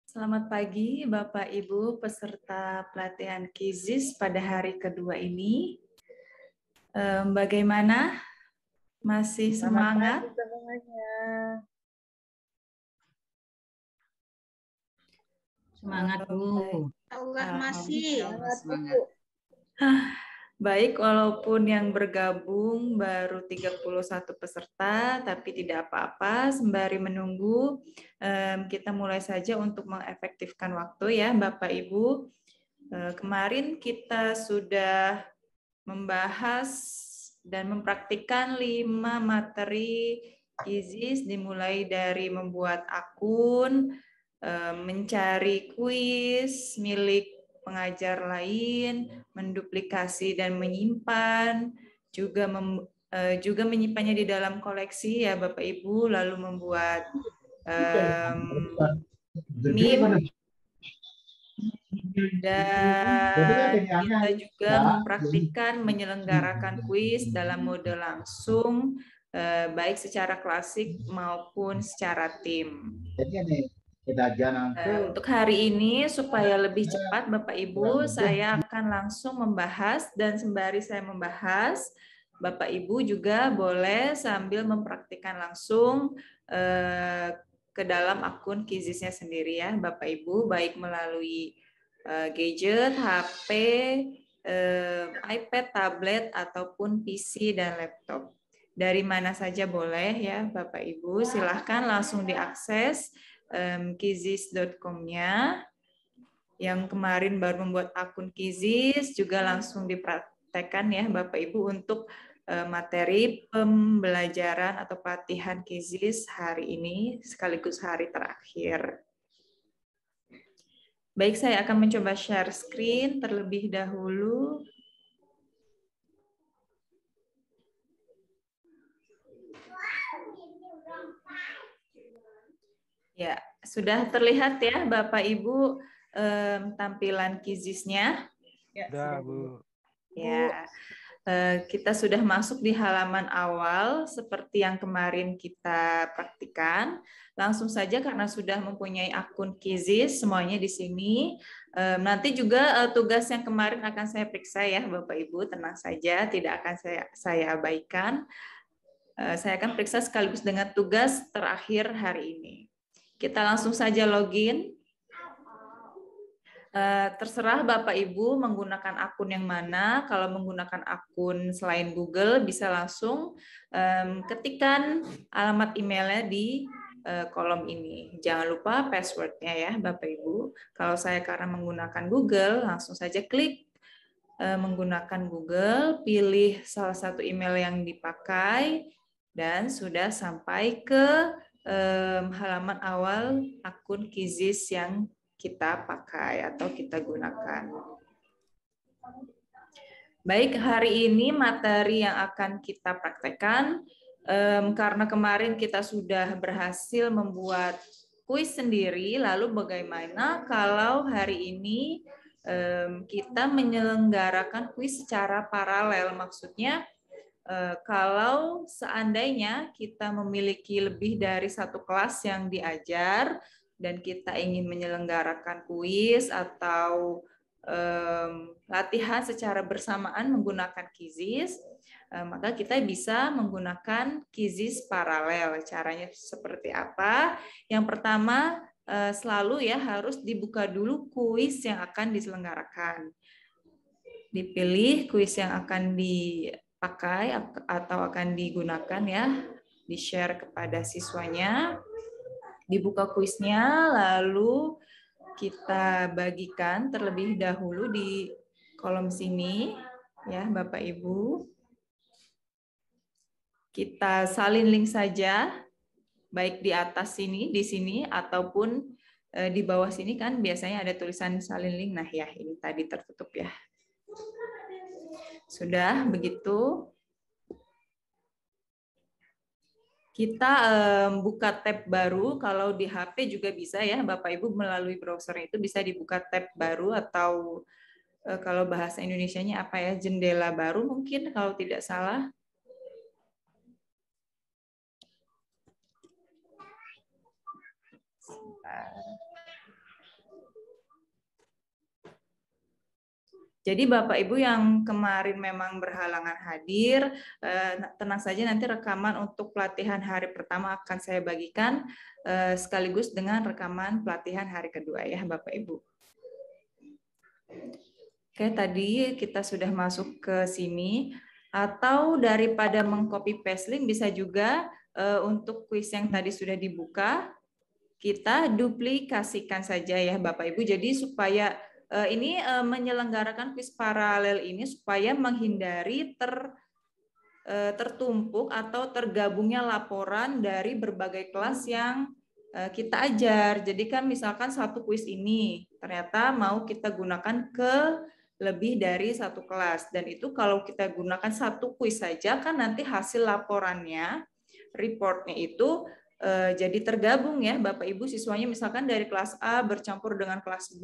Selamat pagi Bapak Ibu peserta pelatihan KIZIS pada hari kedua ini. Bagaimana? Masih semangat? Selamat pagi semuanya. Semangat Bu. Allah masih. Semangat. Baik, walaupun yang bergabung baru 31 peserta, tapi tidak apa-apa, sembari menunggu, kita mulai saja untuk mengefektifkan waktu ya Bapak Ibu. Kemarin kita sudah membahas dan mempraktikkan 5 materi KIZIS, dimulai dari membuat akun, mencari kuis milik pengajar lain, menduplikasi dan menyimpan, juga menyimpannya di dalam koleksi ya Bapak Ibu, lalu membuat meme, dan kita juga mempraktikkan menyelenggarakan kuis dalam mode langsung, baik secara klasik maupun secara tim. Untuk hari ini, supaya lebih cepat Bapak Ibu, saya akan langsung membahas, dan sembari saya membahas, Bapak Ibu juga boleh sambil mempraktikkan langsung ke dalam akun KIZIS-nya sendiri ya Bapak Ibu, baik melalui gadget, HP, iPad, tablet, ataupun PC dan laptop. Dari mana saja boleh ya Bapak Ibu, silahkan langsung diakses kizis.com-nya. Yang kemarin baru membuat akun KIZIS juga langsung dipraktekkan ya Bapak Ibu untuk materi pembelajaran atau pelatihan KIZIS hari ini sekaligus hari terakhir. Baik, saya akan mencoba share screen terlebih dahulu. Ya, sudah terlihat ya Bapak Ibu tampilan KIZIS-nya? Ya, sudah Bu. Ya, kita sudah masuk di halaman awal seperti yang kemarin kita praktikan. Langsung saja karena sudah mempunyai akun KIZIS semuanya di sini. Nanti juga tugas yang kemarin akan saya periksa ya Bapak Ibu, tenang saja, tidak akan saya abaikan. Saya akan periksa sekaligus dengan tugas terakhir hari ini. Kita langsung saja login. Terserah Bapak Ibu menggunakan akun yang mana. Kalau menggunakan akun selain Google bisa langsung ketikkan alamat emailnya di kolom ini. Jangan lupa passwordnya ya Bapak Ibu. Kalau saya karena menggunakan Google, langsung saja klik menggunakan Google, pilih salah satu email yang dipakai, dan sudah sampai ke halaman awal akun KIZIS yang kita pakai atau kita gunakan. Baik, hari ini materi yang akan kita praktekkan, karena kemarin kita sudah berhasil membuat kuis sendiri, lalu bagaimana kalau hari ini kita menyelenggarakan kuis secara paralel, maksudnya kalau seandainya kita memiliki lebih dari satu kelas yang diajar, dan kita ingin menyelenggarakan kuis atau latihan secara bersamaan menggunakan Quizzes, maka kita bisa menggunakan Quizzes paralel. Caranya seperti apa? Yang pertama, selalu ya harus dibuka dulu kuis yang akan diselenggarakan. Dipilih kuis yang akan dipakai atau akan digunakan ya, di-share kepada siswanya. Dibuka kuisnya, lalu kita bagikan terlebih dahulu di kolom sini, ya Bapak Ibu. Kita salin link saja, baik di atas sini, di sini, ataupun di bawah sini kan biasanya ada tulisan salin link. Nah ya, ini tadi tertutup ya. Sudah begitu. Kita buka tab baru, kalau di HP juga bisa ya, Bapak Ibu melalui browser itu bisa dibuka tab baru atau kalau bahasa Indonesianya apa ya, jendela baru mungkin kalau tidak salah. Jadi Bapak Ibu yang kemarin memang berhalangan hadir, tenang saja nanti rekaman untuk pelatihan hari pertama akan saya bagikan sekaligus dengan rekaman pelatihan hari kedua ya Bapak Ibu. Oke, tadi kita sudah masuk ke sini, atau daripada mengcopy paste link bisa juga untuk kuis yang tadi sudah dibuka, kita duplikasikan saja ya Bapak Ibu. Jadi supaya ini menyelenggarakan kuis paralel ini supaya menghindari tertumpuk atau tergabungnya laporan dari berbagai kelas yang kita ajar. Jadi kan misalkan satu kuis ini ternyata mau kita gunakan ke lebih dari satu kelas. Dan itu kalau kita gunakan satu kuis saja kan nanti hasil laporannya, reportnya itu jadi tergabung ya Bapak Ibu siswanya misalkan dari kelas A bercampur dengan kelas B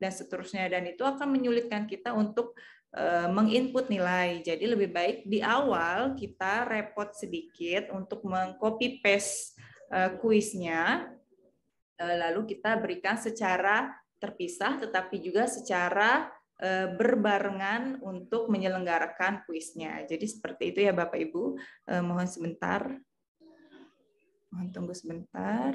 dan seterusnya, dan itu akan menyulitkan kita untuk menginput nilai. Jadi lebih baik di awal kita repot sedikit untuk mengcopy paste kuisnya, lalu kita berikan secara terpisah tetapi juga secara berbarengan untuk menyelenggarakan kuisnya. Jadi seperti itu ya Bapak Ibu. Mohon sebentar. Mohon tunggu sebentar.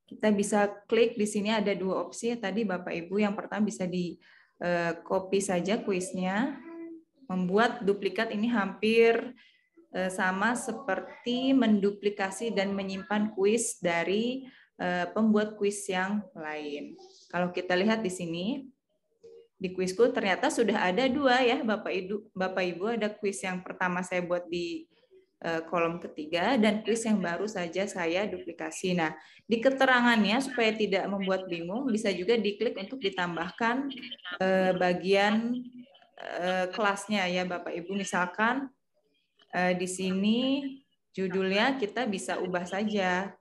Kita bisa klik di sini ada dua opsi tadi Bapak Ibu. Yang pertama bisa di copy saja kuisnya. Membuat duplikat ini hampir sama seperti menduplikasi dan menyimpan kuis dari pembuat kuis yang lain. Kalau kita lihat di sini, di kuisku ternyata sudah ada dua ya Bapak Ibu, ada kuis yang pertama saya buat di kolom ketiga dan kuis yang baru saja saya duplikasi. Nah, di keterangannya supaya tidak membuat bingung bisa juga diklik untuk ditambahkan bagian kelasnya ya Bapak Ibu. Misalkan di sini judulnya kita bisa ubah saja.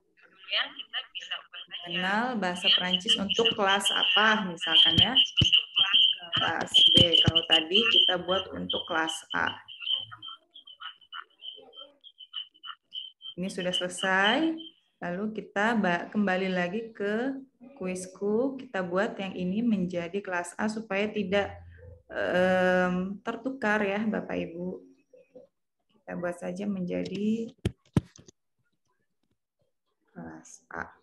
Kenal bahasa Perancis untuk kelas apa misalkan ya. Kelas B. Kalau tadi kita buat untuk kelas A. Ini sudah selesai. Lalu kita kembali lagi ke kuisku. Kita buat yang ini menjadi kelas A supaya tidak tertukar ya Bapak Ibu. Kita buat saja menjadi kelas A.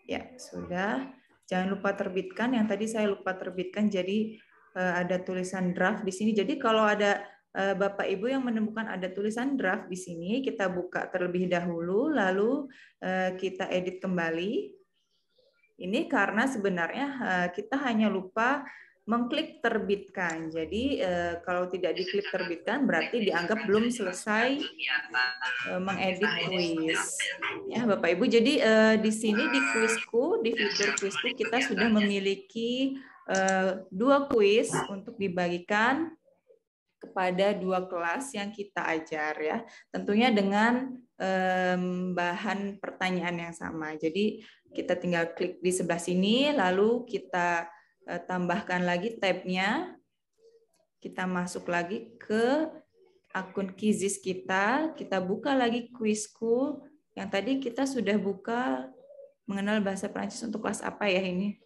Ya, sudah. Jangan lupa terbitkan. Yang tadi saya lupa terbitkan, jadi ada tulisan draft di sini. Jadi kalau ada Bapak Ibu yang menemukan ada tulisan draft di sini, kita buka terlebih dahulu, lalu kita edit kembali. Ini karena sebenarnya kita hanya lupa mengklik terbitkan. Jadi kalau tidak diklik terbitkan berarti dianggap belum selesai mengedit kuis. Ya Bapak Ibu, jadi di sini di kuisku, di fitur kuisku kita sudah memiliki dua kuis untuk dibagikan kepada dua kelas yang kita ajar ya. Tentunya dengan bahan pertanyaan yang sama. Jadi kita tinggal klik di sebelah sini, lalu kita tambahkan lagi tab-nya. Kita masuk lagi ke akun Quizzes kita buka lagi kuisku, Yang tadi kita sudah buka mengenal bahasa Prancis untuk kelas apa ya ini?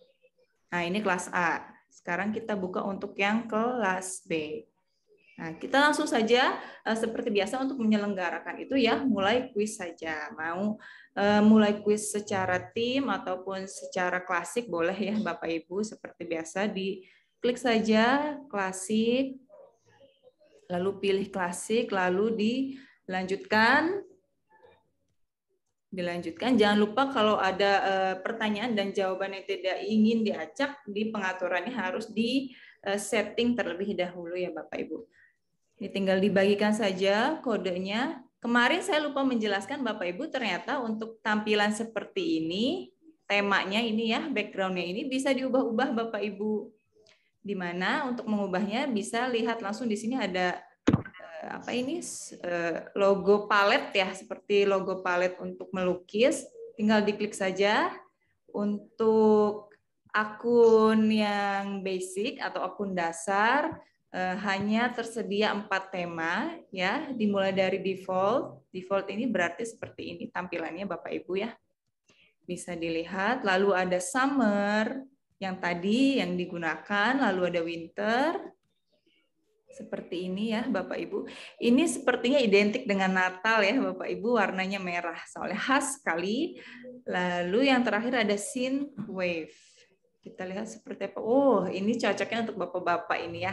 Nah, ini kelas A. Sekarang kita buka untuk yang kelas B. Nah, kita langsung saja seperti biasa untuk menyelenggarakan itu ya, mulai kuis saja. Mau mulai kuis secara tim ataupun secara klasik boleh ya Bapak Ibu, seperti biasa diklik saja klasik, lalu pilih klasik, lalu dilanjutkan. Jangan lupa kalau ada pertanyaan dan jawaban yang tidak ingin diacak di pengaturannya harus di setting terlebih dahulu ya Bapak Ibu. Ini tinggal dibagikan saja kodenya. Kemarin saya lupa menjelaskan Bapak Ibu, ternyata untuk tampilan seperti ini, temanya ini ya, backgroundnya ini bisa diubah-ubah Bapak Ibu. Di mana untuk mengubahnya bisa lihat langsung di sini ada apa ini logo palet ya, seperti logo palet untuk melukis. Tinggal diklik saja. Untuk akun yang basic atau akun dasar hanya tersedia 4 tema ya, dimulai dari default. Default ini berarti seperti ini tampilannya Bapak Ibu ya. Bisa dilihat, lalu ada summer yang tadi yang digunakan, lalu ada winter. Seperti ini ya Bapak Ibu. Ini sepertinya identik dengan Natal ya Bapak Ibu, warnanya merah soalnya khas sekali. Lalu yang terakhir ada synthwave. Kita lihat seperti apa. Oh, ini cocoknya untuk Bapak-bapak ini ya.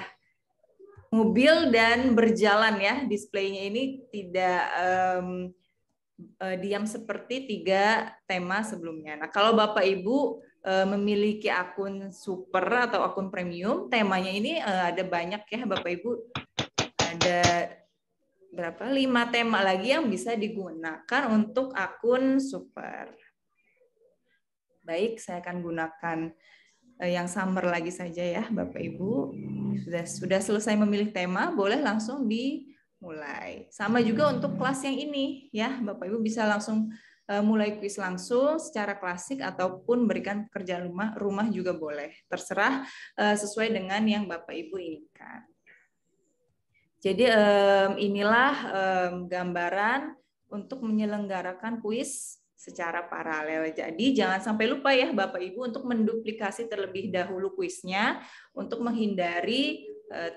Mobil dan berjalan ya, displaynya ini tidak diam seperti 3 tema sebelumnya. Nah, kalau Bapak Ibu memiliki akun super atau akun premium, temanya ini ada banyak ya Bapak Ibu. Ada berapa? 5 tema lagi yang bisa digunakan untuk akun super. Baik, saya akan gunakan yang summer lagi saja ya Bapak Ibu. Sudah selesai memilih tema, boleh langsung dimulai. Sama juga untuk kelas yang ini ya, Bapak Ibu bisa langsung mulai kuis langsung secara klasik ataupun berikan pekerjaan rumah juga boleh. Terserah sesuai dengan yang Bapak Ibu inginkan. Jadi inilah gambaran untuk menyelenggarakan kuis secara paralel. Jadi jangan sampai lupa ya Bapak Ibu untuk menduplikasi terlebih dahulu kuisnya untuk menghindari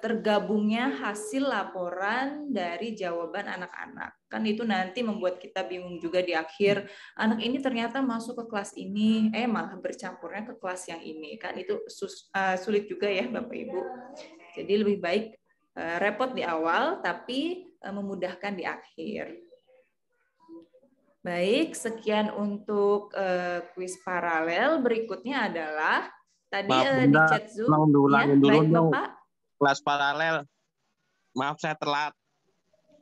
tergabungnya hasil laporan dari jawaban anak-anak. Kan itu nanti membuat kita bingung juga di akhir. Anak ini ternyata masuk ke kelas ini, malah bercampurnya ke kelas yang ini. Kan itu sulit juga ya Bapak Ibu. Jadi lebih baik repot di awal, tapi memudahkan di akhir. Baik, sekian untuk kuis paralel. Berikutnya adalah tadi di chat Zoom. Ya, baik Bapak. Kelas paralel. Maaf saya telat.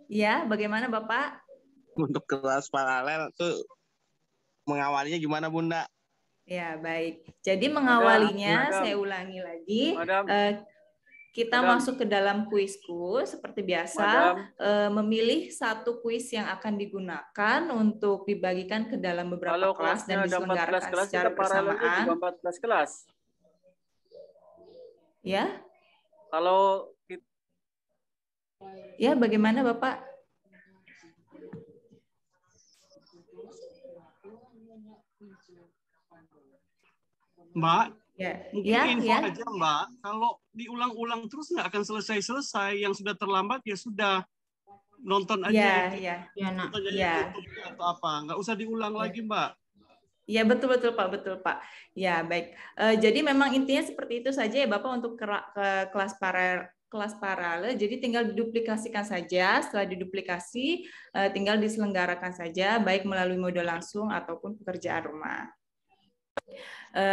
Ya, bagaimana Bapak? Untuk kelas paralel itu mengawalinya gimana Bunda? Ya, baik. Jadi mengawalinya, saya ulangi lagi. Kita masuk ke dalam kuisku seperti biasa, memilih satu kuis yang akan digunakan untuk dibagikan ke dalam beberapa kelas dan diselenggarakan secara bersamaan. 14 kelas. Ya. Kalau ya, bagaimana Bapak? Mbak, mungkin info ya. aja Mbak, kalau diulang-ulang terus nggak akan selesai-selesai. Yang sudah terlambat ya sudah, nonton aja. Ya. Atau apa, nggak usah diulang lagi Mbak. Ya, betul Pak, betul Pak. Ya, baik. Jadi memang intinya seperti itu saja ya Bapak untuk kelas paralel. Jadi tinggal diduplikasikan saja. Setelah diduplikasi, tinggal diselenggarakan saja, baik melalui mode langsung ataupun pekerjaan rumah.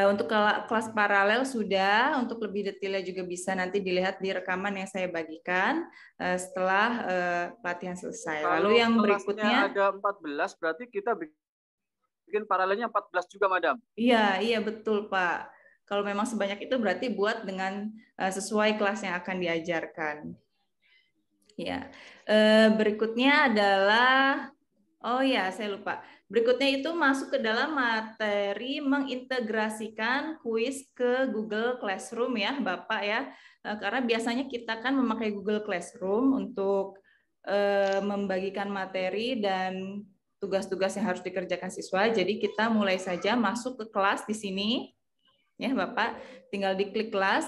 Untuk kelas paralel sudah, untuk lebih detailnya juga bisa nanti dilihat di rekaman yang saya bagikan setelah pelatihan selesai. Lalu yang berikutnya ada 14, berarti kita bikin paralelnya 14 juga, Madam. Iya betul Pak. Kalau memang sebanyak itu berarti buat dengan sesuai kelas yang akan diajarkan. Ya, berikutnya adalah, saya lupa. Berikutnya itu masuk ke dalam materi mengintegrasikan kuis ke Google Classroom ya Bapak ya. Karena biasanya kita kan memakai Google Classroom untuk membagikan materi dan tugas-tugas yang harus dikerjakan siswa. Jadi kita mulai saja masuk ke kelas di sini. Ya, Bapak, tinggal diklik kelas.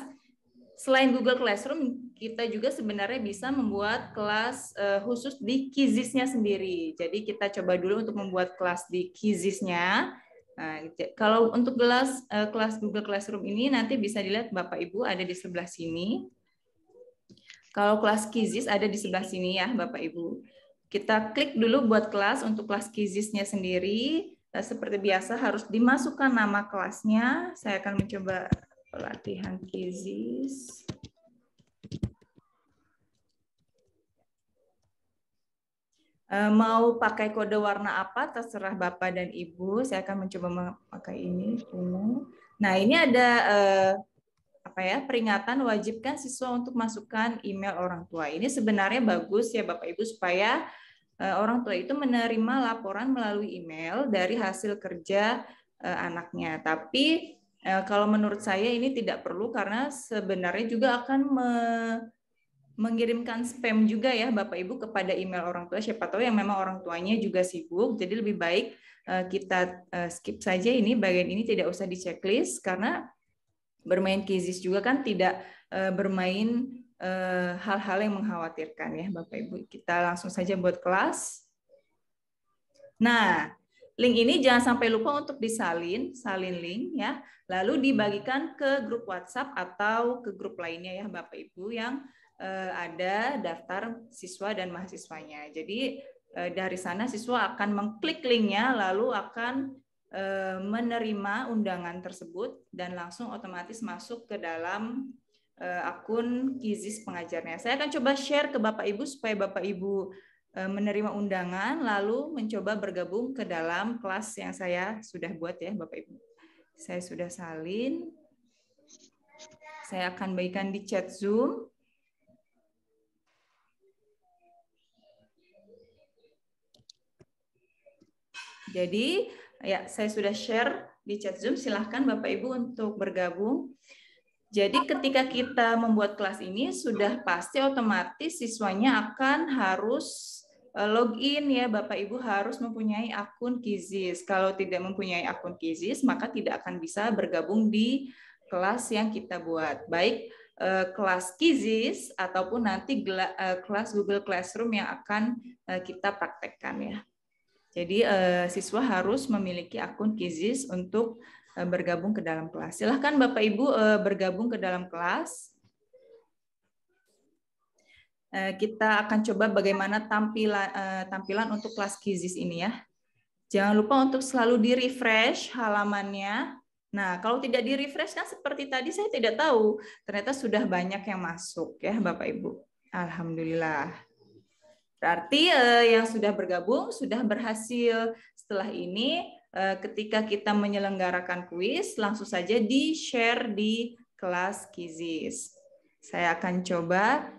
Selain Google Classroom, kita juga sebenarnya bisa membuat kelas khusus di Quizizz-nya sendiri. Jadi kita coba dulu untuk membuat kelas di Quizizz-nya. Nah, kalau untuk kelas Google Classroom ini nanti bisa dilihat Bapak Ibu ada di sebelah sini. Kalau kelas Quizizz ada di sebelah sini ya Bapak Ibu. Kita klik dulu buat kelas untuk kelas Quizizz-nya sendiri. Seperti biasa harus dimasukkan nama kelasnya. Saya akan mencoba pelatihan Quizizz. Mau pakai kode warna apa terserah Bapak dan Ibu. Saya akan mencoba memakai ini ungu. Nah, ini ada peringatan wajibkan siswa untuk masukkan email orang tua. Ini sebenarnya bagus ya Bapak Ibu supaya orang tua itu menerima laporan melalui email dari hasil kerja anaknya. Tapi kalau menurut saya ini tidak perlu karena sebenarnya juga akan mengirimkan spam juga ya Bapak Ibu kepada email orang tua. Siapa tahu yang memang orang tuanya juga sibuk. Jadi lebih baik kita skip saja ini, bagian ini tidak usah di checklist karena bermain Quizizz juga kan tidak bermain hal-hal yang mengkhawatirkan ya Bapak Ibu. Kita langsung saja buat kelas. Nah, link ini jangan sampai lupa untuk salin link ya. Lalu dibagikan ke grup WhatsApp atau ke grup lainnya ya Bapak Ibu yang ada daftar siswa dan mahasiswanya. Jadi dari sana siswa akan mengklik linknya lalu akan menerima undangan tersebut dan langsung otomatis masuk ke dalam akun Quizizz pengajarnya. Saya akan coba share ke Bapak Ibu supaya Bapak Ibu menerima undangan lalu mencoba bergabung ke dalam kelas yang saya sudah buat ya Bapak Ibu. Saya sudah salin. Saya akan bagikan di chat Zoom. Jadi ya saya sudah share di chat Zoom. Silahkan Bapak Ibu untuk bergabung. Jadi ketika kita membuat kelas ini sudah pasti otomatis siswanya akan harus login ya Bapak Ibu, harus mempunyai akun Quizizz. Kalau tidak mempunyai akun Quizizz maka tidak akan bisa bergabung di kelas yang kita buat. Baik kelas Quizizz ataupun nanti kelas Google Classroom yang akan kita praktekkan ya. Jadi siswa harus memiliki akun Quizizz untuk bergabung ke dalam kelas. Silahkan Bapak Ibu bergabung ke dalam kelas. Kita akan coba bagaimana tampilan untuk kelas Quizizz ini ya. Jangan lupa untuk selalu di-refresh halamannya. Nah, kalau tidak di-refresh kan seperti tadi saya tidak tahu. Ternyata sudah banyak yang masuk ya Bapak Ibu. Alhamdulillah. Berarti yang sudah bergabung sudah berhasil. Setelah ini ketika kita menyelenggarakan kuis langsung saja di-share di kelas Quizizz. Saya akan coba.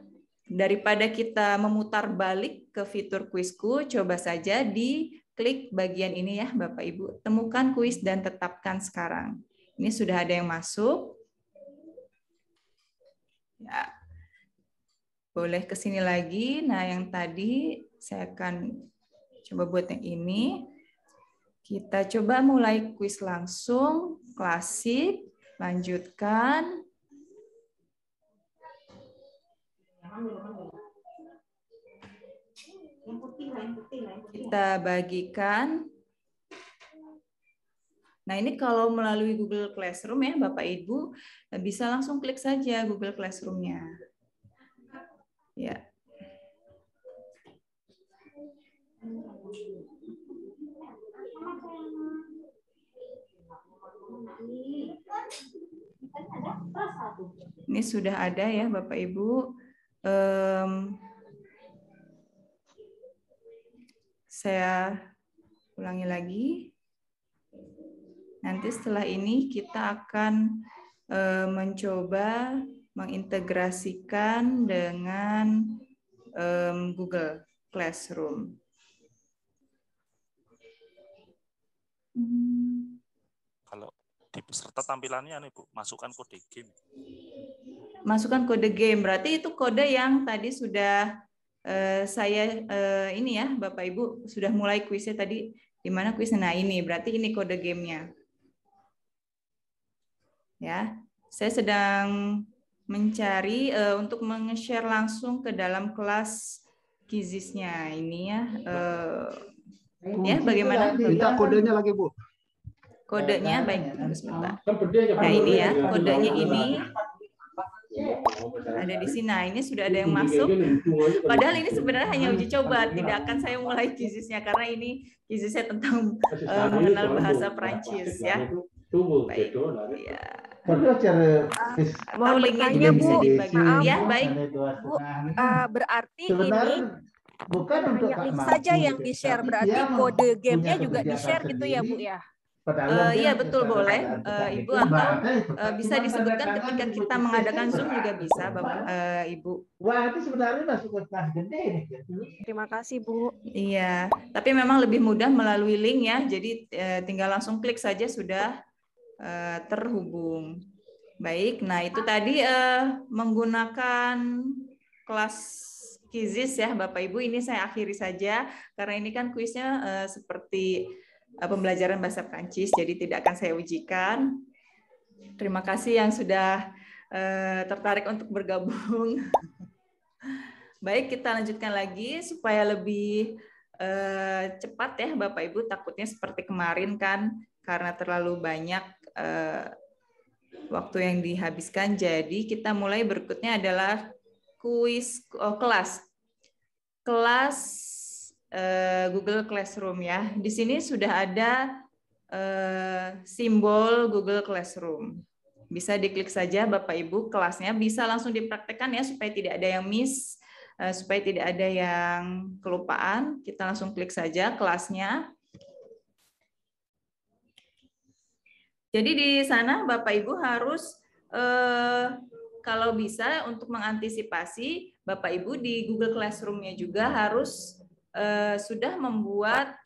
Daripada kita memutar balik ke fitur kuisku, coba saja diklik bagian ini ya Bapak Ibu. Temukan kuis dan tetapkan sekarang. Ini sudah ada yang masuk. Ya. Boleh ke sini lagi. Nah, yang tadi saya akan coba buat yang ini. Kita coba mulai kuis langsung, klasik, lanjutkan. Kita bagikan. Nah, ini kalau melalui Google Classroom ya, Bapak Ibu bisa langsung klik saja Google Classroom-nya. Ya. Ini sudah ada ya, Bapak Ibu. Saya ulangi lagi. Nanti setelah ini kita akan mencoba mengintegrasikan dengan Google Classroom. Kalau di peserta tampilannya nih Bu, masukkan kode game. Masukkan kode game, berarti itu kode yang tadi sudah saya ini ya Bapak Ibu sudah mulai kuisnya tadi. Di mana kuisnya? Nah ini berarti ini kode gamenya. Ya, saya sedang mencari untuk meng-share langsung ke dalam kelas Kizisnya ini ya. Ya bagaimana? Minta kodenya lagi Bu. Kodenya baik, tunggu sebentar. Nah ini ya, kodenya ini ada di sini. Nah ini sudah ada yang masuk. Padahal ini sebenarnya hanya uji coba, tidak akan saya mulai Kizisnya karena ini Kizisnya tentang mengenal bahasa Perancis ya. Baik. Ya. Mau linknya juga bisa dibagi. Ya baik. Bu, berarti ini bukan hanya link saja yang di-share, berarti kode gamenya juga di-share gitu ya Bu ya? Iya betul boleh Ibu, atau bisa disebutkan ketika kita mengadakan Zoom juga bisa Bapak Ibu. Wah itu sebenarnya masuk ke kelas gede nih. Terima kasih Bu. Iya, tapi memang lebih mudah melalui link ya. Jadi tinggal langsung klik saja sudah terhubung. Baik, nah itu tadi menggunakan kelas Kizis ya Bapak Ibu. Ini saya akhiri saja karena ini kan kuisnya seperti pembelajaran bahasa Prancis, jadi tidak akan saya ujikan. Terima kasih yang sudah tertarik untuk bergabung. Baik, kita lanjutkan lagi supaya lebih cepat ya Bapak Ibu. Takutnya seperti kemarin kan, karena terlalu banyak waktu yang dihabiskan. Jadi kita mulai berikutnya adalah kuis kelas Google Classroom ya. Di sini sudah ada simbol Google Classroom. Bisa diklik saja Bapak Ibu kelasnya, bisa langsung dipraktekkan ya supaya tidak ada yang miss, supaya tidak ada yang kelupaan. Kita langsung klik saja kelasnya. Jadi di sana Bapak Ibu harus kalau bisa untuk mengantisipasi Bapak Ibu di Google Classroom-nya juga harus sudah membuat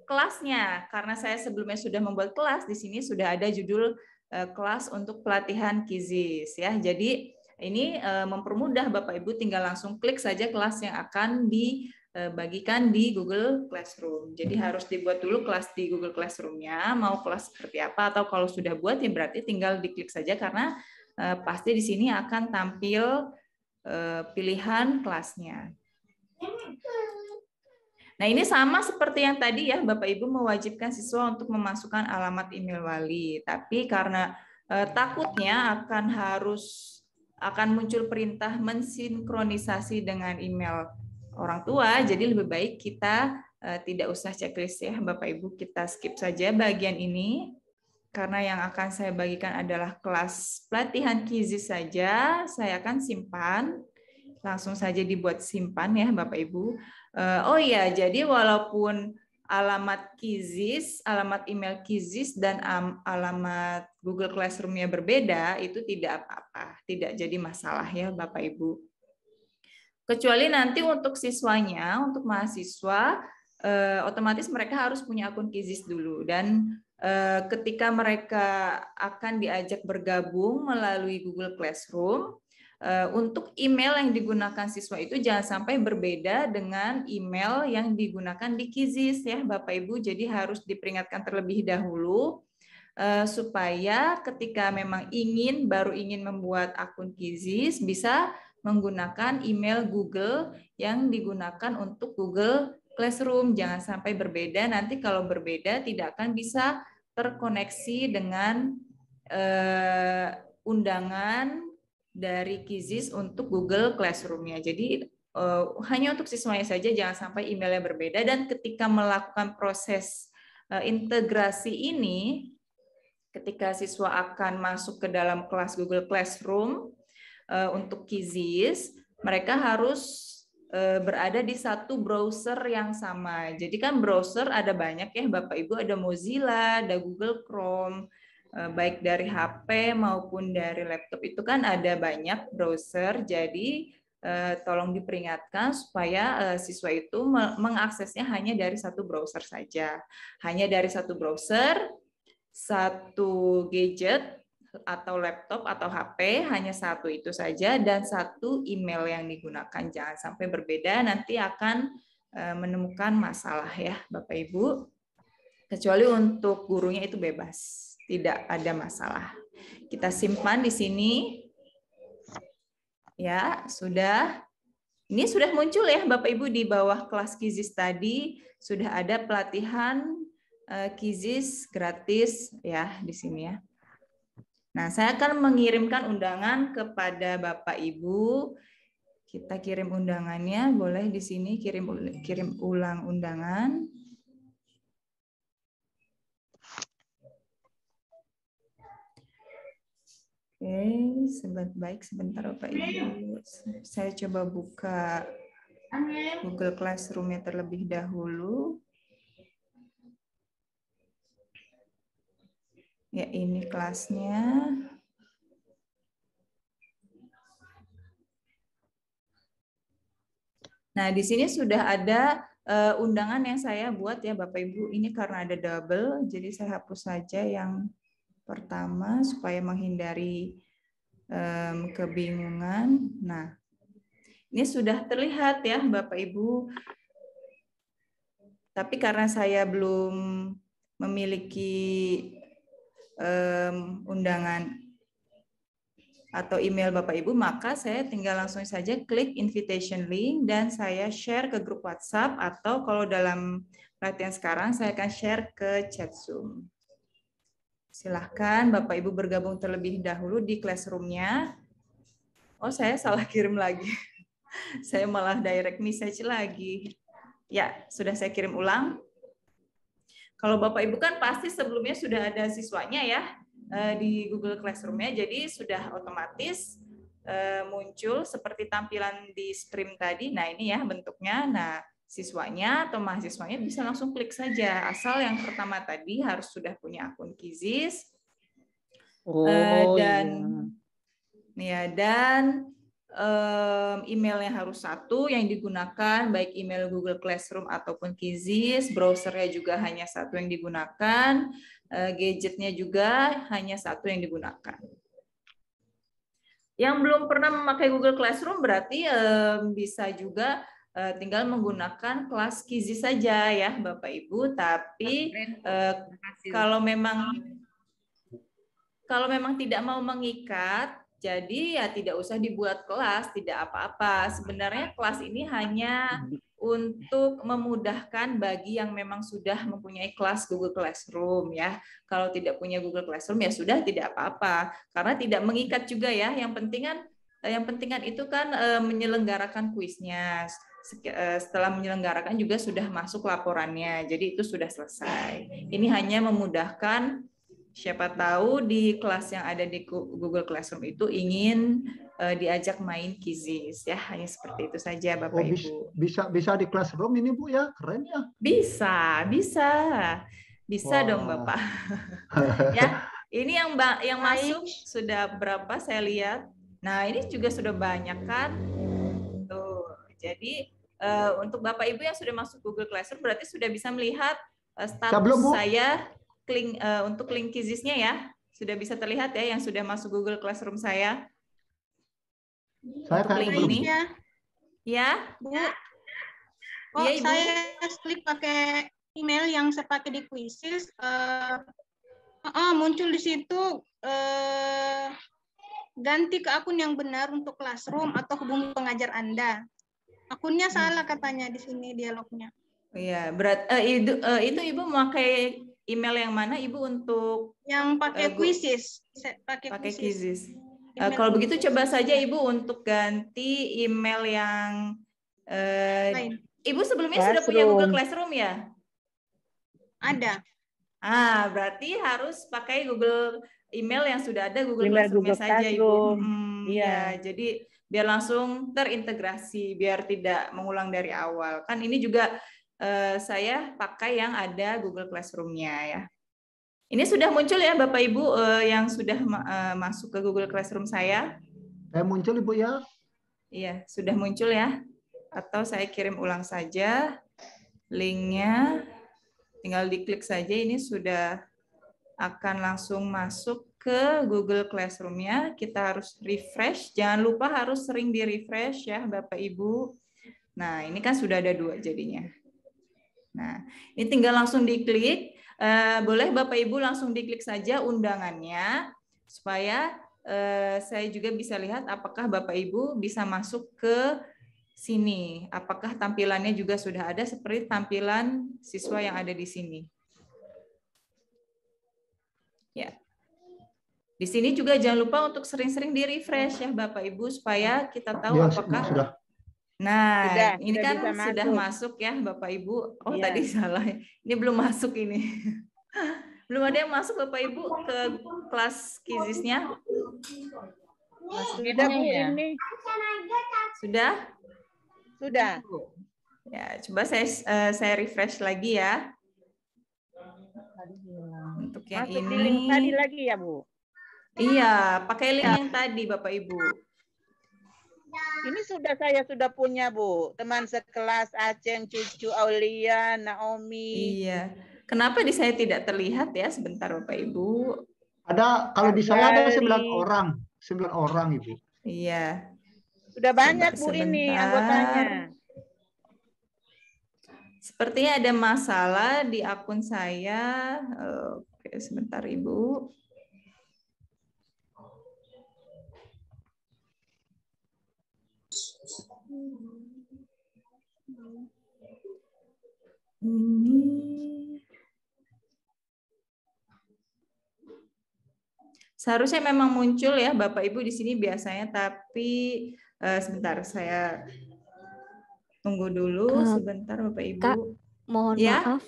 kelasnya, karena saya sebelumnya sudah membuat kelas. Di sini sudah ada judul kelas untuk pelatihan Kizis ya. Jadi ini mempermudah Bapak Ibu, tinggal langsung klik saja kelas yang akan dibagikan di Google Classroom. Jadi harus dibuat dulu kelas di Google Classroom-nya, mau kelas seperti apa, atau kalau sudah buat ya berarti tinggal diklik saja karena pasti di sini akan tampil pilihan kelasnya. Nah, ini sama seperti yang tadi ya, Bapak Ibu mewajibkan siswa untuk memasukkan alamat email wali. Tapi karena takutnya akan muncul perintah mensinkronisasi dengan email orang tua, jadi lebih baik kita tidak usah checklist ya, Bapak Ibu, kita skip saja bagian ini. Karena yang akan saya bagikan adalah kelas pelatihan Kizis saja, saya akan simpan. Langsung saja dibuat simpan ya Bapak Ibu. Oh iya, jadi walaupun alamat Kizis, alamat email Kizis dan alamat Google Classroom-nya berbeda, itu tidak apa-apa, tidak jadi masalah ya Bapak Ibu. Kecuali nanti untuk siswanya, untuk mahasiswa, otomatis mereka harus punya akun Kizis dulu, dan ketika mereka akan diajak bergabung melalui Google Classroom, untuk email yang digunakan siswa itu jangan sampai berbeda dengan email yang digunakan di Kizis ya Bapak Ibu. Jadi harus diperingatkan terlebih dahulu supaya ketika memang baru ingin membuat akun Kizis bisa menggunakan email Google yang digunakan untuk Google Classroom. Jangan sampai berbeda, nanti kalau berbeda tidak akan bisa terkoneksi dengan undangan dari Kizis untuk Google Classroom-nya. Jadi hanya untuk siswanya saja, jangan sampai emailnya berbeda. Dan ketika melakukan proses integrasi ini, ketika siswa akan masuk ke dalam kelas Google Classroom untuk Kizis, mereka harus berada di satu browser yang sama. Jadi kan browser ada banyak ya Bapak Ibu, ada Mozilla, ada Google Chrome, baik dari HP maupun dari laptop itu kan ada banyak browser. Jadi tolong diperingatkan supaya siswa itu mengaksesnya hanya dari satu browser saja. Hanya dari satu browser, satu gadget, atau laptop atau HP, hanya satu itu saja dan satu email yang digunakan. Jangan sampai berbeda, nanti akan menemukan masalah ya Bapak Ibu. Kecuali untuk gurunya itu bebas, tidak ada masalah. Kita simpan di sini. Ya, sudah. Ini sudah muncul ya Bapak Ibu di bawah kelas Kizis tadi sudah ada pelatihan Kizis gratis ya di sini ya. Nah, saya akan mengirimkan undangan kepada Bapak Ibu. Kita kirim undangannya, boleh di sini kirim ulang undangan. Oke, sebentar Bapak Ibu. Saya coba buka Google Classroom-nya terlebih dahulu. Ya, ini kelasnya. Nah, di sini sudah ada undangan yang saya buat ya Bapak Ibu. Ini karena ada double, jadi saya hapus saja yang pertama supaya menghindari kebingungan. Nah, ini sudah terlihat ya Bapak Ibu. Tapi karena saya belum memiliki undangan atau email Bapak Ibu, maka saya tinggal langsung saja klik invitation link dan saya share ke grup WhatsApp atau kalau dalam pelatihan sekarang saya akan share ke chat Zoom. Silahkan Bapak Ibu bergabung terlebih dahulu di Classroom-nya. Oh, saya salah kirim lagi. Saya malah direct message lagi. Ya, sudah saya kirim ulang. Kalau Bapak Ibu kan pasti sebelumnya sudah ada siswanya ya di Google Classroom-nya, jadi sudah otomatis muncul seperti tampilan di stream tadi. Nah, ini ya bentuknya. Nah, siswanya atau mahasiswanya bisa langsung klik saja. Asal yang pertama tadi harus sudah punya akun Kizis. Dan emailnya harus satu yang digunakan, baik email Google Classroom ataupun Kizis. Browsernya juga hanya satu yang digunakan. Gadgetnya juga hanya satu yang digunakan. Yang belum pernah memakai Google Classroom berarti bisa juga tinggal menggunakan kelas Kizis saja ya Bapak Ibu. Tapi kalau memang tidak mau mengikat, jadi ya tidak usah dibuat kelas, tidak apa-apa. Sebenarnya kelas ini hanya untuk memudahkan bagi yang memang sudah mempunyai kelas Google Classroom ya. Kalau tidak punya Google Classroom ya sudah tidak apa-apa, karena tidak mengikat juga ya. Yang pentingan itu kan menyelenggarakan kuisnya. Setelah menyelenggarakan juga sudah masuk laporannya, jadi itu sudah selesai. Ini hanya memudahkan. Siapa tahu di kelas yang ada di Google Classroom itu ingin diajak main Kizis ya, hanya seperti itu saja Bapak Ibu. Bisa di Classroom ini Bu ya, keren ya. Bisa dong Bapak. Ya, ini yang masuk sudah berapa saya lihat. Nah, ini juga sudah banyak kan. Tuh. Jadi untuk Bapak Ibu yang sudah masuk Google Classroom berarti sudah bisa melihat status saya. Untuk link Kizisnya ya, sudah bisa terlihat ya yang sudah masuk Google Classroom saya. Saya untuk link ini. Ya, Bu. Iya, Ibu. Saya klik pakai email yang saya pakai di Quizzes. Muncul di situ ganti ke akun yang benar untuk Classroom atau hubungi pengajar Anda. Akunnya salah katanya di sini dialognya. Iya, itu Ibu memakai email yang mana Ibu untuk yang pakai Quizzes? Pakai Kizis. Kalau begitu coba saja Ibu untuk ganti email yang Ibu sebelumnya sudah punya Google Classroom ya? Ada. Berarti harus pakai Google email yang sudah ada Google Classroom-nya saja Ibu. Ya, jadi biar langsung terintegrasi, biar tidak mengulang dari awal. Kan ini juga saya pakai yang ada Google Classroom-nya ya. Ini sudah muncul ya Bapak Ibu yang sudah masuk ke Google Classroom saya? Muncul Ibu ya? Iya, sudah muncul ya. Atau saya kirim ulang saja linknya. Tinggal diklik saja, ini sudah akan langsung masuk ke Google Classroom-nya. Kita harus refresh. Jangan lupa harus sering di-refresh ya Bapak Ibu. Nah, ini kan sudah ada 2 jadinya. Nah, ini tinggal langsung diklik. Boleh Bapak Ibu langsung diklik saja undangannya supaya saya juga bisa lihat apakah Bapak Ibu bisa masuk ke sini. Apakah tampilannya juga sudah ada seperti tampilan siswa yang ada di sini. Ya. Di sini juga jangan lupa untuk sering-sering di-refresh ya Bapak Ibu supaya kita tahu Ya, apakah. sudah. Nah, ini kan bisa sudah masuk ya Bapak Ibu. Oh, tadi salah. Ini belum masuk ini. Belum ada yang masuk Bapak Ibu ke kelas kizisnya? Sudah Bu ini. Sudah? Sudah. Ya, coba saya refresh lagi ya. Untuk yang Masuk ini. di link tadi lagi ya Bu? Iya, pakai link yang tadi Bapak Ibu. Ini saya sudah punya Bu, teman sekelas Aceng, Cucu, Aulia, Naomi. Iya. Kenapa di saya tidak terlihat ya? Sebentar Bapak Ibu. Ada, kalau di saya ada 9 orang. 9 orang Ibu. Iya. Sudah banyak Bu ini anggotanya. Sepertinya ada masalah di akun saya. Oke, sebentar Ibu. Ini seharusnya memang muncul ya Bapak Ibu di sini biasanya, tapi sebentar saya tunggu dulu sebentar Bapak Ibu. Kak, mohon ya? maaf.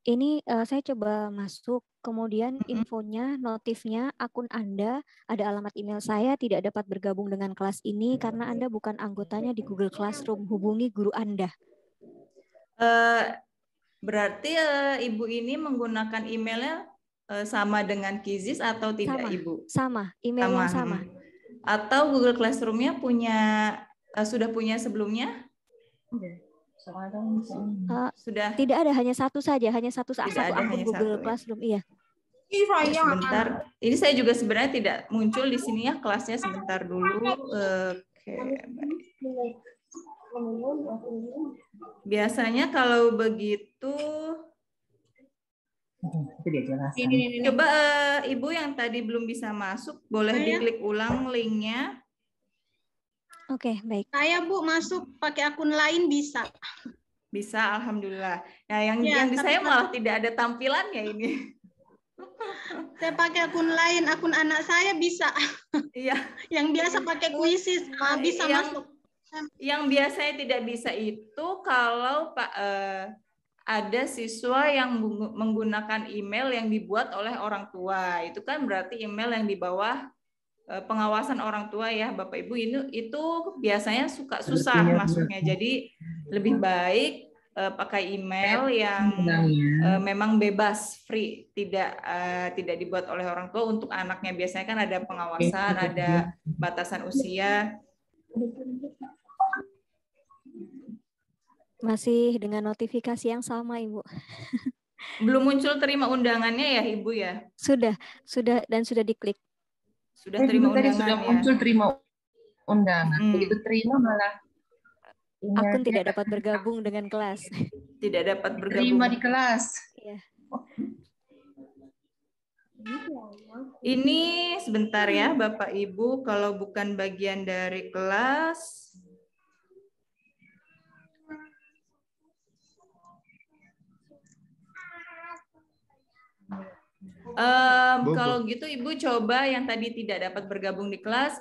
Ini saya coba masuk, kemudian infonya, notifnya, akun Anda, ada alamat email saya, tidak dapat bergabung dengan kelas ini karena Anda bukan anggotanya di Google Classroom. Hubungi guru Anda. Berarti Ibu ini menggunakan emailnya sama dengan Kizis atau tidak sama, Ibu? Sama, email yang sama. Atau Google Classroom-nya sudah punya sebelumnya? Sudah. Tidak ada, hanya satu saja, hanya satu akun Google Classroom. Iya. Sebentar. Ini saya juga sebenarnya tidak muncul di sini ya kelasnya, sebentar dulu. Oke, baik. Biasanya kalau begitu coba Ibu yang tadi belum bisa masuk boleh diklik ulang linknya. Oke, baik. Saya Bu masuk pakai akun lain bisa. Bisa, alhamdulillah. Nah, yang di saya malah tidak ada tampilannya ini. Saya pakai akun lain, akun anak saya bisa. Iya. Yang biasa pakai kuisis bisa masuk. Yang biasanya tidak bisa itu kalau ada siswa yang menggunakan email yang dibuat oleh orang tua. Itu kan berarti email yang di bawah pengawasan orang tua ya Bapak Ibu. Itu biasanya susah masuknya. Jadi lebih baik pakai email yang memang bebas, free, tidak dibuat oleh orang tua untuk anaknya. Biasanya kan ada pengawasan, ada batasan usia. Masih dengan notifikasi yang sama, Ibu. Belum muncul terima undangannya ya, Ibu ya? Sudah dan sudah diklik. Sudah terima undangan sudah ya? muncul terima undangan. Begitu terima malah akun tidak dapat bergabung dengan kelas. Tidak dapat bergabung. Terima di kelas. Iya. Ini sebentar ya, Bapak Ibu, kalau bukan bagian dari kelas. Kalau gitu Ibu coba yang tadi tidak dapat bergabung di kelas,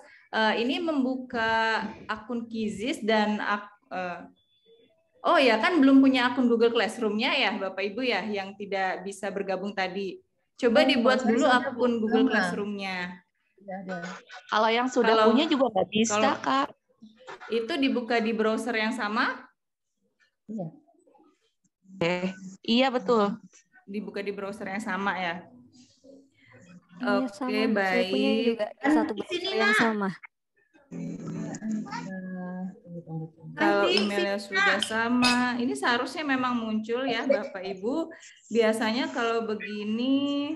ini membuka akun Kizis dan oh ya kan belum punya akun Google Classroom-nya ya Bapak Ibu ya yang tidak bisa bergabung tadi. Coba dibuat dulu akun Google Classroom-nya. Kalau yang sudah punya juga nggak bisa, Kak. Itu dibuka di browser yang sama? Iya betul. Dibuka di browser yang sama ya. Iya, Oke, sama. baik. Saya punya juga satu browser yang sama. Kalau emailnya sudah sama, ini seharusnya memang muncul ya Bapak Ibu. Biasanya kalau begini,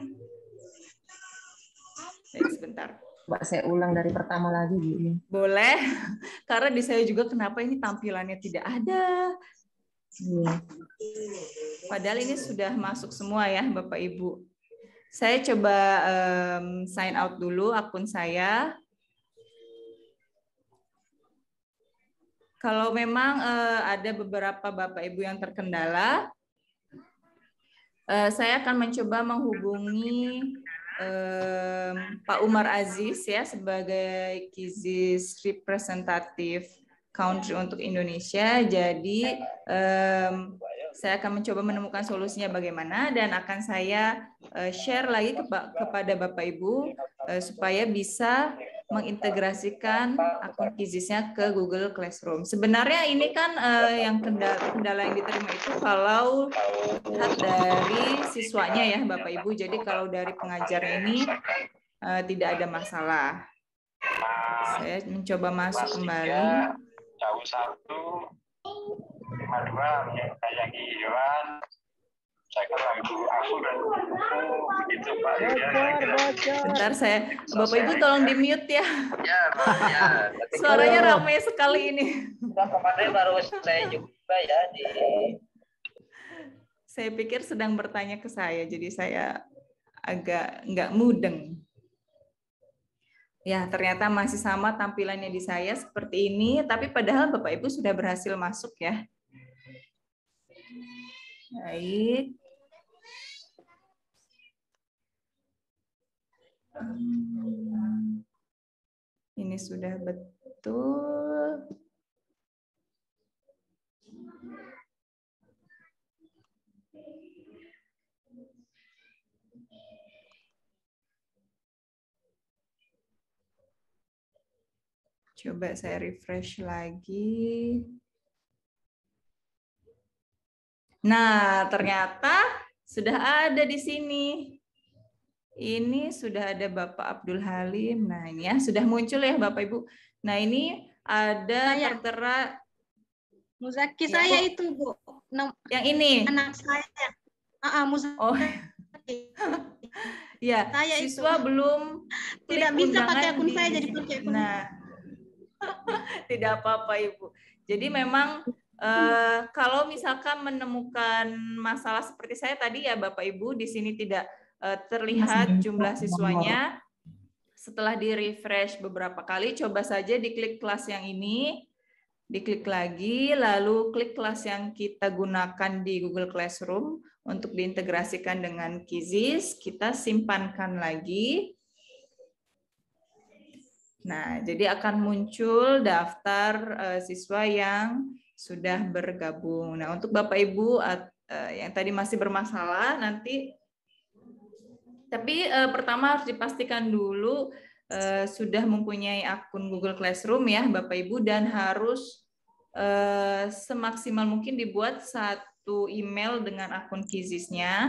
Baik, sebentar. Coba saya ulang dari pertama lagi, Bu. Boleh, karena di saya juga kenapa ini tampilannya tidak ada. Padahal ini sudah masuk semua ya, Bapak Ibu. Saya coba sign out dulu akun saya. Kalau memang ada beberapa Bapak Ibu yang terkendala, saya akan mencoba menghubungi Pak Umar Aziz ya sebagai KIZIS representative country untuk Indonesia. Jadi saya akan mencoba menemukan solusinya bagaimana dan akan saya share lagi kepada Bapak Ibu supaya bisa mengintegrasikan akun KIZIS-nya ke Google Classroom. Sebenarnya ini kan yang kendala yang diterima itu kalau lihat dari siswanya ya Bapak Ibu. Jadi kalau dari pengajar ini tidak ada masalah. Saya mencoba masuk kembali. Jauh 1, 52 kayak Iwan. Saya kira aku dan begitu Pak. Bentar Bapak Ibu tolong di mute ya. Ya, Pak. Ya. Suaranya ramai sekali ini. Kemarin baru saya juga ya di. Saya pikir sedang bertanya ke saya, jadi saya agak nggak mudeng. Ya, ternyata masih sama tampilannya di saya seperti ini, tapi padahal Bapak Ibu sudah berhasil masuk ya. Baik. Ini sudah betul. Coba saya refresh lagi. Nah, ternyata sudah ada di sini. Ini sudah ada Bapak Abdul Halim. Nah, ini ya sudah muncul ya Bapak Ibu. Nah, ini ada tertera Muzaki saya itu, Bu. Yang ini. Anak saya. Muzaki. Oh. Ya, saya siswa itu. belum Tidak bisa pakai akun saya jadi pakai akun. Nah. Tidak apa-apa Ibu. Jadi memang kalau misalkan menemukan masalah seperti saya tadi ya Bapak Ibu, di sini tidak terlihat jumlah siswanya. Setelah di-refresh beberapa kali, coba saja diklik kelas yang ini, diklik lagi, lalu klik kelas yang kita gunakan di Google Classroom untuk diintegrasikan dengan KIZIS, kita simpankan lagi. Nah, jadi akan muncul daftar siswa yang sudah bergabung. Nah, untuk Bapak Ibu yang tadi masih bermasalah, nanti tapi pertama harus dipastikan dulu sudah mempunyai akun Google Classroom ya Bapak Ibu, dan harus semaksimal mungkin dibuat satu email dengan akun KIZIS-nya,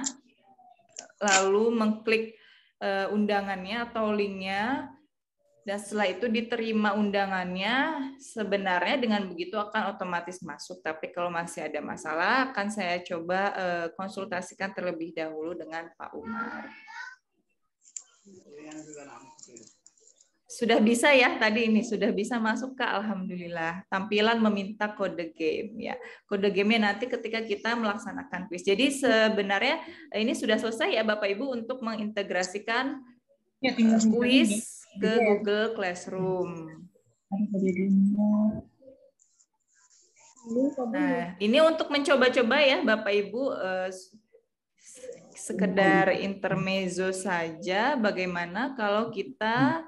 lalu mengklik undangannya atau linknya, dan setelah itu diterima undangannya. Sebenarnya dengan begitu akan otomatis masuk, tapi kalau masih ada masalah akan saya coba konsultasikan terlebih dahulu dengan Pak Umar. Sudah bisa ya tadi ini, sudah bisa masuk ke alhamdulillah. Tampilan meminta kode game ya. Kode game-nya nanti ketika kita melaksanakan kuis. Jadi sebenarnya ini sudah selesai ya Bapak Ibu untuk mengintegrasikan kuis ke Google Classroom. Nah, ini untuk mencoba-coba ya Bapak Ibu, sekedar intermezzo saja bagaimana kalau kita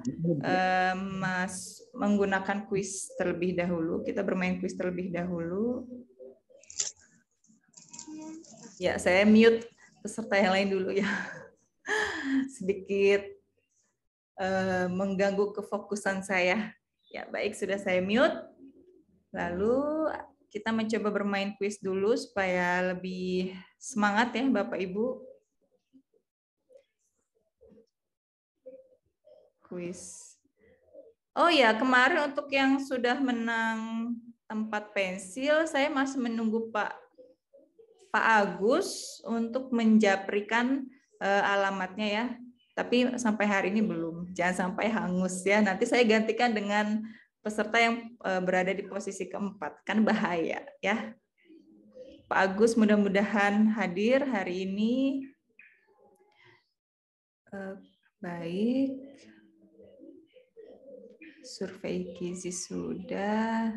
menggunakan kuis terlebih dahulu. Kita bermain kuis terlebih dahulu. Ya, saya mute peserta yang lain dulu ya. Sedikit mengganggu kefokusan saya. Ya, baik, sudah saya mute. Lalu kita mencoba bermain kuis dulu supaya lebih semangat ya Bapak Ibu. Kuis. Oh ya, kemarin untuk yang sudah menang tempat pensil, saya masih menunggu Pak Agus untuk menjaprikan alamatnya ya. Tapi sampai hari ini belum. Jangan sampai hangus ya. Nanti saya gantikan dengan peserta yang berada di posisi keempat. Kan bahaya ya. Pak Agus mudah-mudahan hadir hari ini. Baik. Survei gizi sudah.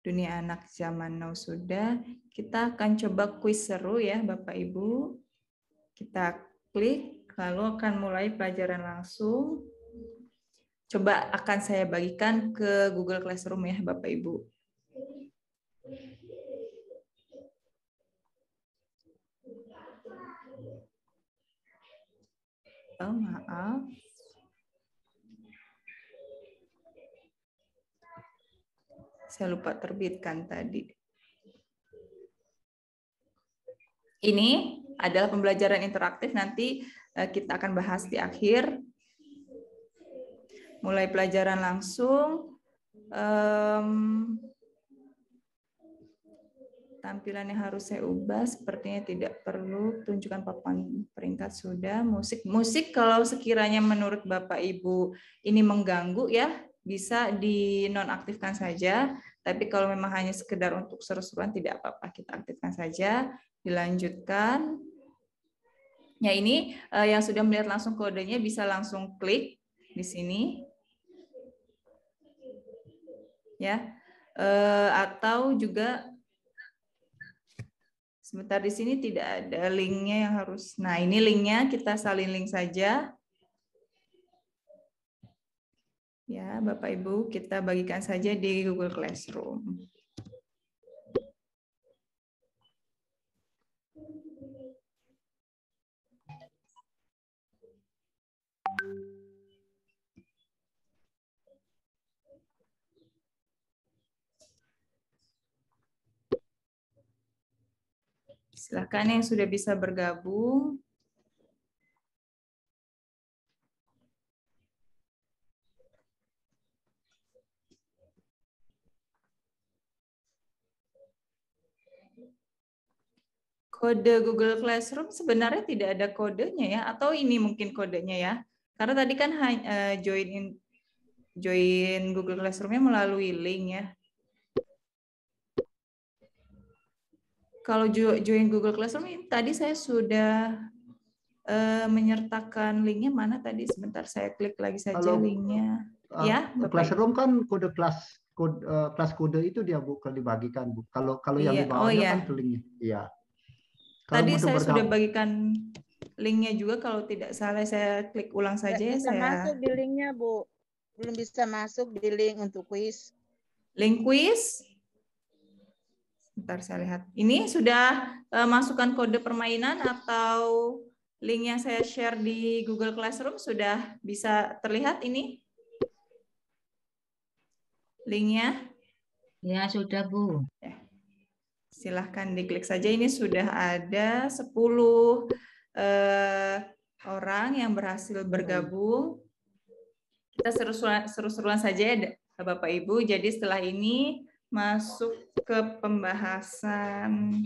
Dunia anak zaman now sudah. Kita akan coba kuis seru ya Bapak Ibu. Kita klik, lalu akan mulai pelajaran langsung. Coba akan saya bagikan ke Google Classroom ya Bapak Ibu. Oh, maaf. Saya lupa terbitkan tadi. Ini adalah pembelajaran interaktif, nanti kita akan bahas di akhir. Mulai pelajaran langsung. Tampilan yang harus saya ubah sepertinya tidak perlu. Tunjukkan papan peringkat sudah. Musik kalau sekiranya menurut Bapak Ibu ini mengganggu ya, bisa dinonaktifkan saja. Tapi kalau memang hanya sekedar untuk seru-seruan tidak apa-apa, kita aktifkan saja. Dilanjutkan. Ya ini yang sudah melihat langsung kodenya bisa langsung klik di sini. Ya. Atau juga sebentar di sini tidak ada linknya yang harus. Nah, ini linknya kita salin link saja. Ya, Bapak Ibu, kita bagikan saja di Google Classroom. Silakan yang sudah bisa bergabung. Kode Google Classroom sebenarnya tidak ada kodenya ya, atau ini mungkin kodenya ya. Karena tadi kan join Google Classroom-nya melalui link ya. Kalau join Google Classroom tadi saya sudah menyertakan linknya, mana tadi, sebentar saya klik lagi saja linknya. Ya, Classroom kan kode kelas kode itu dia bukan dibagikan Bu. Kalau yang di bawahnya kan linknya. Iya. Tadi saya sudah bagikan linknya juga, kalau tidak salah saya klik ulang saja ya. Bisa masuk di linknya Bu. Belum bisa masuk di link untuk kuis. Link kuis? Bentar saya lihat. Ini sudah masukkan kode permainan atau link yang saya share di Google Classroom sudah bisa terlihat ini? Linknya? Ya, sudah Bu. Ya. Silahkan diklik saja, ini sudah ada 10 orang yang berhasil bergabung. Kita seru-seruan saja ya Bapak Ibu. Jadi setelah ini masuk ke pembahasan.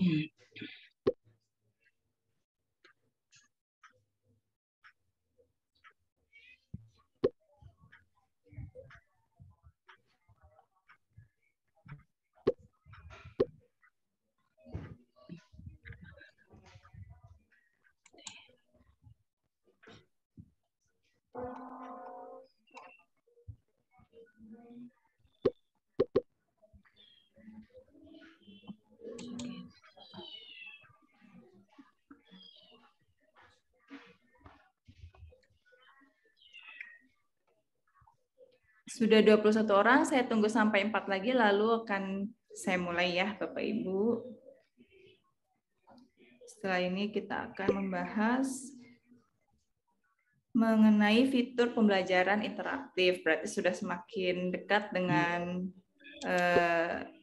Sudah 21 orang, saya tunggu sampai 4 lagi, lalu akan saya mulai ya Bapak Ibu. Setelah ini kita akan membahas mengenai fitur pembelajaran interaktif. Berarti sudah semakin dekat dengan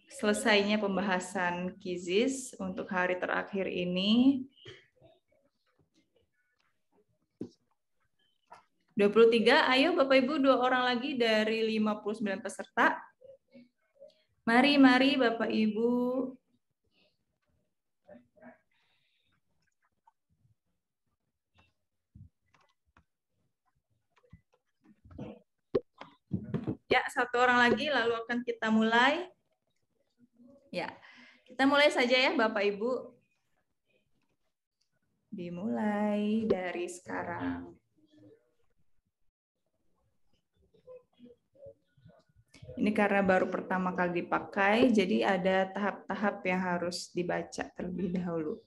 selesainya pembahasan KIZIS untuk hari terakhir ini. 23, ayo Bapak Ibu, 2 orang lagi dari 59 peserta. Mari Bapak Ibu. Ya, satu orang lagi, lalu akan kita mulai. Ya, kita mulai saja ya, Bapak Ibu. Dimulai dari sekarang. Ini karena baru pertama kali dipakai, jadi ada tahap-tahap yang harus dibaca terlebih dahulu.